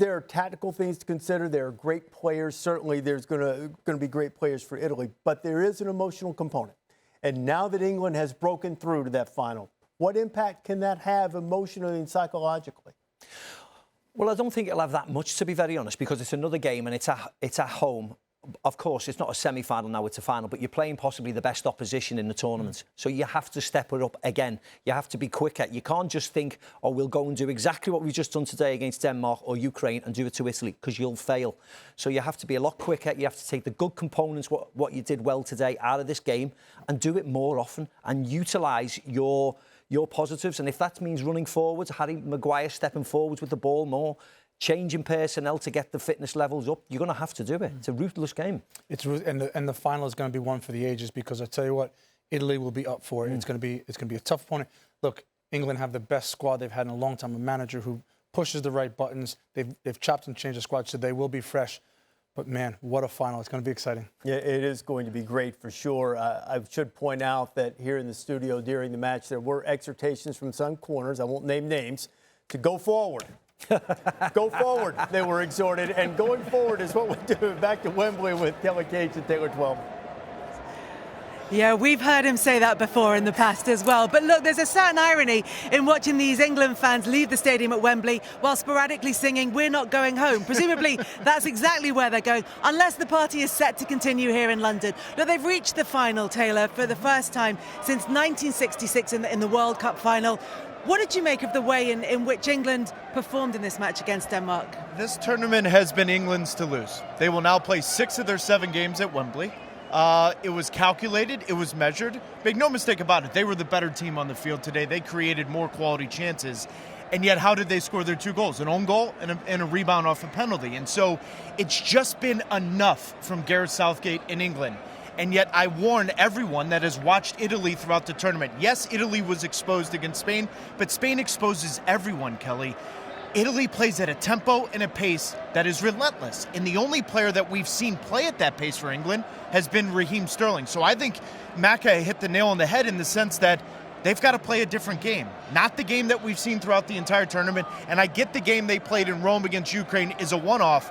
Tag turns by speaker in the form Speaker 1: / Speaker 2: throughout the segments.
Speaker 1: there are tactical things to consider. There are great players. Certainly, there's going to be great players for Italy, but there is an emotional component. And now that England has broken through to that final, what impact can that have emotionally and psychologically?
Speaker 2: Well, I don't think it'll have that much, to be very honest, because it's another game and it's at home. Of course, it's not a semi-final now, it's a final, but you're playing possibly the best opposition in the tournament. So you have to step it up again. You have to be quicker. You can't just think, oh, we'll go and do exactly what we've just done today against Denmark or Ukraine and do it to Italy, because you'll fail. So you have to be a lot quicker. You have to take the good components, what you did well today, out of this game and do it more often and utilise your positives. And if that means running forwards, Harry Maguire stepping forwards with the ball more, changing personnel to get the fitness levels up, you're going to have to do it. It's a ruthless game.
Speaker 3: And the final is going to be one for the ages, because I tell you what, Italy will be up for it. It's going to be a tough opponent. Look, England have the best squad they've had in a long time. A manager who pushes the right buttons. They've chopped and changed the squad, so they will be fresh. But man, what a final! It's going to be exciting.
Speaker 1: Yeah, it is going to be great for sure. I should point out that here in the studio during the match, there were exhortations from some corners, I won't name names, to go forward. Go forward, they were exhorted, and going forward is what we do. Back to Wembley with Cates and Taylor Twellman.
Speaker 4: Yeah, we've heard him say that before in the past as well. But look, there's a certain irony in watching these England fans leave the stadium at Wembley while sporadically singing, "We're not going home." Presumably, that's exactly where they're going, unless the party is set to continue here in London. Look, they've reached the final, Taylor, for the first time since 1966 in the World Cup final. What did you make of the way in which England performed in this match against Denmark?
Speaker 5: This tournament has been England's to lose. They will now play 6 of their 7 games at Wembley. It was calculated. It was measured. Make no mistake about it. They were the better team on the field today. They created more quality chances. And yet, how did they score their 2 goals? An own goal and a rebound off a penalty. And so it's just been enough from Gareth Southgate in England. And yet I warn everyone that has watched Italy throughout the tournament. Yes, Italy was exposed against Spain, but Spain exposes everyone, Kelly. Italy plays at a tempo and a pace that is relentless. And the only player that we've seen play at that pace for England has been Raheem Sterling. So I think Macca hit the nail on the head in the sense that they've got to play a different game. Not the game that we've seen throughout the entire tournament. And I get the game they played in Rome against Ukraine is a one-off.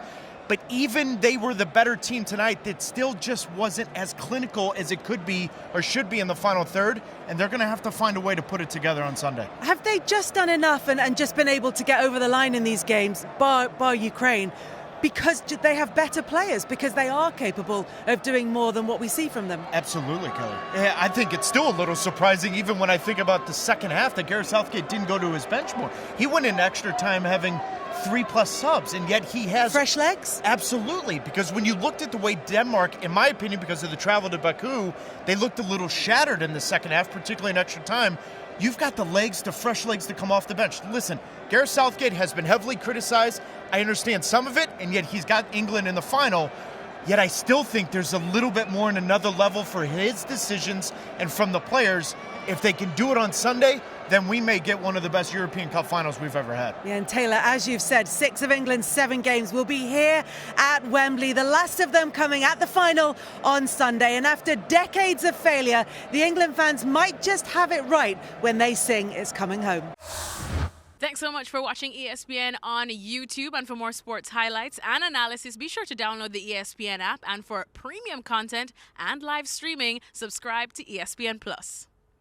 Speaker 5: But even they were the better team tonight, that still just wasn't as clinical as it could be or should be in the final third. And they're going to have to find a way to put it together on Sunday.
Speaker 4: Have they just done enough and just been able to get over the line in these games, bar Ukraine, because they have better players, because they are capable of doing more than what we see from them?
Speaker 5: Absolutely, Kelly. Yeah, I think it's still a little surprising, even when I think about the second half, that Gareth Southgate didn't go to his bench more. He went in extra time having 3+ subs, and yet he has
Speaker 4: fresh legs.
Speaker 5: Absolutely, because when you looked at the way Denmark, in my opinion, because of the travel to Baku, they looked a little shattered in the second half, particularly in extra time. You've got the fresh legs to come off the bench. Listen, Gareth Southgate has been heavily criticized. I understand some of it, and yet he's got England in the final. Yet I still think there's a little bit more in another level for his decisions and from the players. If they can do it on Sunday, then we may get one of the best European Cup finals we've ever had.
Speaker 4: Yeah, and Taylor, as you've said, 6 of England's 7 games will be here at Wembley, the last of them coming at the final on Sunday. And after decades of failure, the England fans might just have it right when they sing "It's Coming Home."
Speaker 6: Thanks so much for watching ESPN on YouTube. And for more sports highlights and analysis, be sure to download the ESPN app. And for premium content and live streaming, subscribe to ESPN+.